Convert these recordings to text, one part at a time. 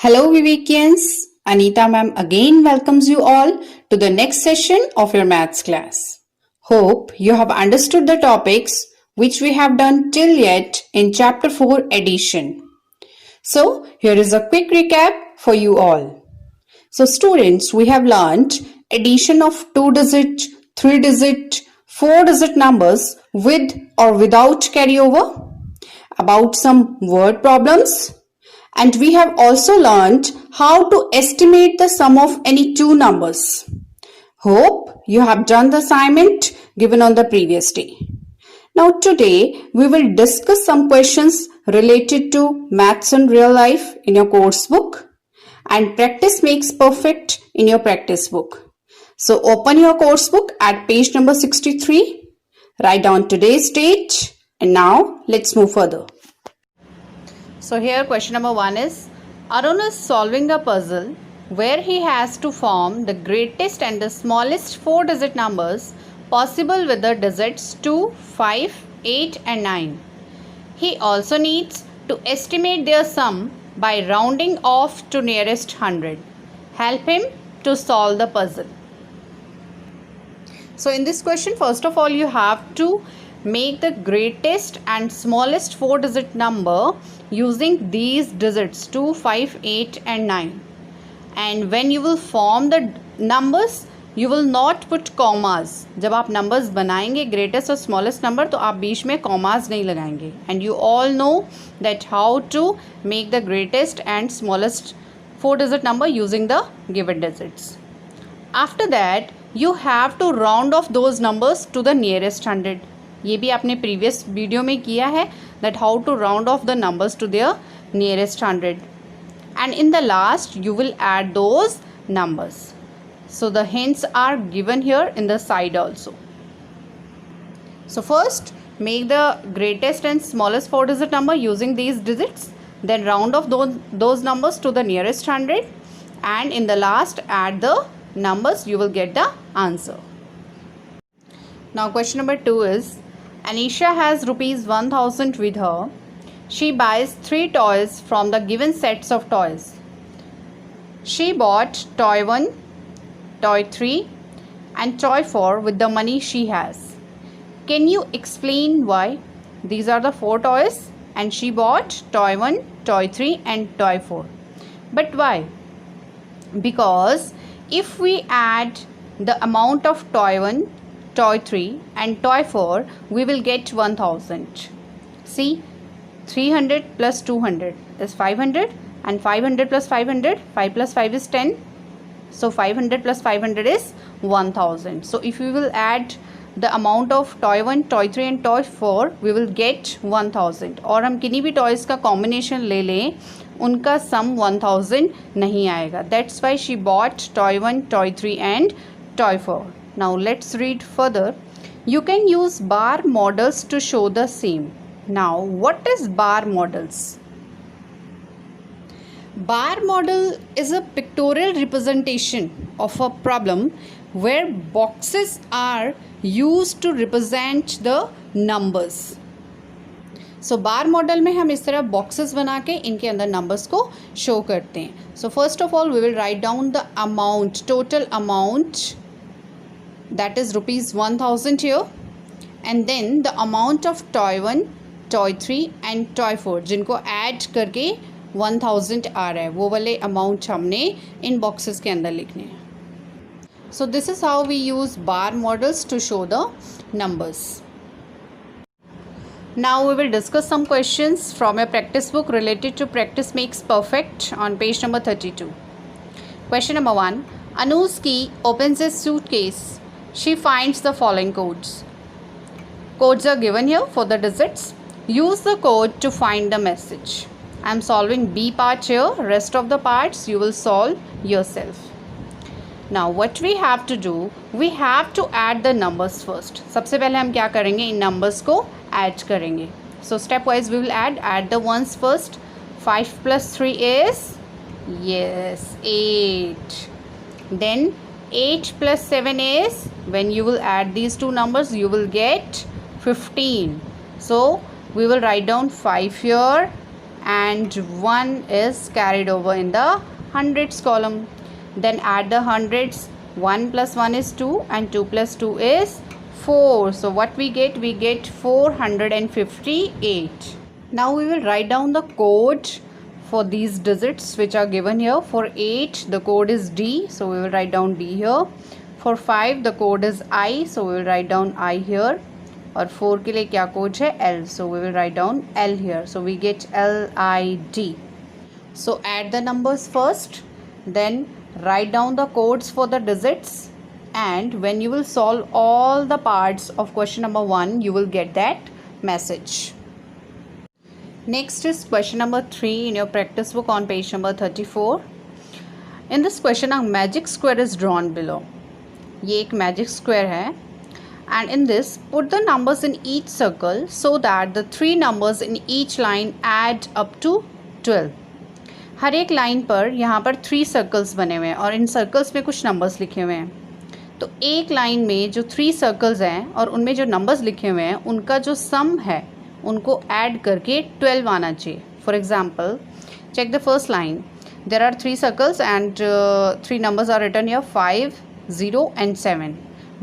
Hello, Vivikians. Anita ma'am again welcomes you all to the next session of your maths class. Hope you have understood the topics which we have done till yet in chapter 4 addition. So, here is a quick recap for you all. So, students, we have learned addition of 2-digit, 3-digit, 4-digit numbers with or without carryover, about some word problems, and we have also learned how to estimate the sum of any two numbers. Hope you have done the assignment given on the previous day. Now today we will discuss some questions related to maths in real life in your course book and practice makes perfect in your practice book. So open your course book at page number 63, write down today's date, and now let's move further. So here question number 1 is, Arun is solving a puzzle where he has to form the greatest and the smallest 4-digit numbers possible with the digits 2, 5, 8 and 9. He also needs to estimate their sum by rounding off to nearest 100. Help him to solve the puzzle. So in this question, first of all, you have to make the greatest and smallest 4-digit number using these digits 2, 5, 8 and 9. And when you will form the numbers, you will not put commas. जब आप numbers बनाएंगे greatest और smallest number तो आप बीच में commas नहीं लगाएंगे. And you all know that how to make the greatest and smallest 4-digit number using the given digits. After that, you have to round off those numbers to the nearest 100. ये भी आपने previous video में किया है that how to round off the numbers to their nearest 100, and in the last you will add those numbers. So the hints are given here in the side also. So first make the greatest and smallest 4-digit number using these digits, then round off those numbers to the nearest 100, and in the last add the numbers, you will get the answer. Now question number 2 is, Anisha has rupees 1000 with her. She buys 3 toys from the given sets of toys. She bought toy 1, toy 3 and toy 4 with the money she has. Can you explain why? These are the 4 toys and she bought toy 1, toy 3 and toy 4. But why? Because if we add the amount of toy 1, toy 3 and toy 4, we will get 1000. See, 300 plus 200 is 500 and 500 plus 500, 5 plus 5 is 10. So 500 plus 500 is 1000. So if we will add the amount of toy 1, toy 3 and toy 4, we will get 1000. और हम किन्हीं भी toys का combination ले लें, उनका sum 1000 नहीं आएगा. That's why she bought toy 1, toy 3 and toy 4. Now let's read further. You can use bar models to show the same. Now what is bar models? Bar model is a pictorial representation of a problem where boxes are used to represent the numbers. So bar model में हम इस तरह boxes बना के इनके अंदर numbers को show करते हैं. So first of all we will write down the amount, total amount, that is rupees 1000 here, and then the amount of toy 1, toy 3 and toy 4 जिनको add करके 1000 आ रहा है, वो वाले amount हमने इन boxes के अंदर लिखने हैं. So this is how we use bar models to show the numbers. Now we will discuss some questions from a practice book related to practice makes perfect on page number 32. Question number 1. Anu's key opens a suitcase. She finds the following codes. Codes are given here for the digits. Use the code to find the message. I am solving B part here. Rest of the parts you will solve yourself. Now what we have to do, we have to add the numbers first. सबसे पहले हम क्या करेंगे, इन numbers को add करेंगे. So step wise we will add the ones first. 5 plus 3 is, yes, 8. Then 8 plus 7 is, when you will add these two numbers you will get 15. So we will write down 5 here and 1 is carried over in the hundreds column. Then add the hundreds. 1 plus 1 is 2 and 2 plus 2 is 4. So what we get? We get 458. Now we will write down the code for these digits which are given here. For 8 the code is D, so we will write down D here. For 5 the code is I, so we will write down I here. और 4 के लिए क्या code है? L, so we will write down L here. So we get LID. So add the numbers first, then write down the codes for the digits, and when you will solve all the parts of question number 1, you will get that message. Next is question number 3 in your practice book on page number 34. In this question a magic square is drawn below. ये एक magic square है. And in this, put the numbers in each circle so that the 3 numbers in each line add up to 12. हर एक line पर यहाँ पर 3 circles बने हुए हैं और इन सर्कल्स में कुछ नंबर्स लिखे हुए हैं. तो एक लाइन में जो 3 सर्कल्स हैं और उनमें जो नंबर्स लिखे हुए हैं उनका जो सम है उनको ऐड करके 12 आना चाहिए. For example, check the first line. There are 3 circles and 3 numbers are written here 5, 0 and 7.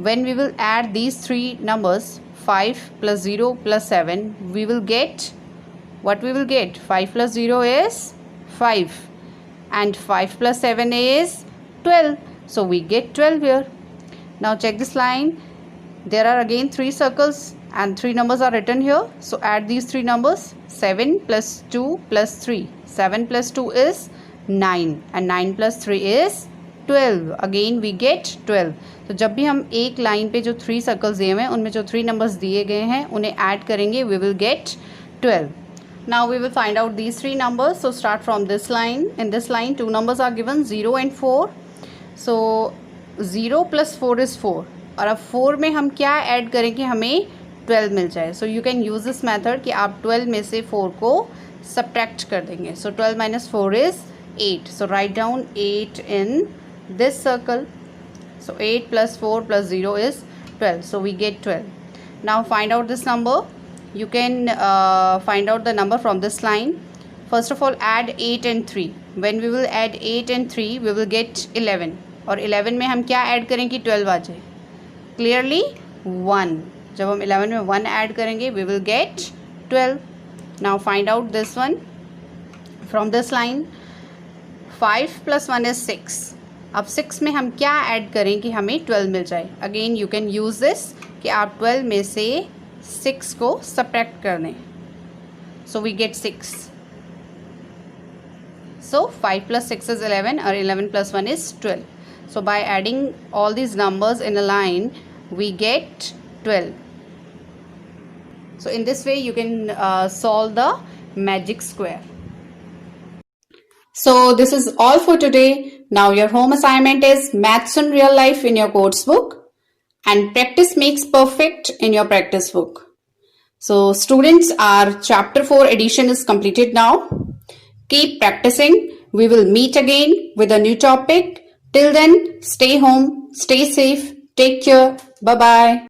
When we will add these 3 numbers, 5 plus 0 plus 7, we will get, what we will get? 5 plus 0 is 5 and 5 plus 7 is 12. So we get 12 here. Now check this line. There are again 3 circles and 3 numbers are written here. So add these 3 numbers. 7 plus 2 plus 3. 7 plus 2 is 9 and 9 plus 3 is 12. Again we get 12. तो जब भी हम एक line पे जो 3 circles दिए हुए हैं उनमें जो 3 नंबर्स दिए गए हैं उन्हें ऐड करेंगे, we will get 12. Now we will find out these 3 numbers. So start from this line. In this line 2 numbers are given, 0 and 4. So 0 plus 4 is 4. और अब 4 में हम क्या ऐड करें कि हमें 12 मिल जाए. So you can use this method कि आप 12 में से 4 को subtract कर देंगे. So 12 minus 4 is 8. So write down 8 in this circle. So 8 plus 4 plus 0 is 12. So we get 12. Now find out this number. You can find out the number from this line. First of all, add 8 and 3. When we will add 8 and 3, we will get 11. और 11 में हम क्या add करें कि 12 आ जाए? Clearly 1. जब हम 11 में 1 ऐड करेंगे, we will get 12. Now find out this one. From this line, 5 plus 1 is 6. अब 6 में हम क्या ऐड करें कि हमें 12 मिल जाए? Again you can use this कि आप 12 में से 6 को सब्ट्रैक्ट कर दें. So we get 6. So 5 plus 6 is 11 और 11 plus 1 is 12. So by adding all these numbers in a line, we get 12. So in this way you can solve the magic square. So this is all for today. Now your home assignment is Maths in Real Life in your course book and Practice Makes Perfect in your practice book. So students, our chapter 4 edition is completed now. Keep practicing. We will meet again with a new topic. Till then, stay home, stay safe, take care. Bye-bye.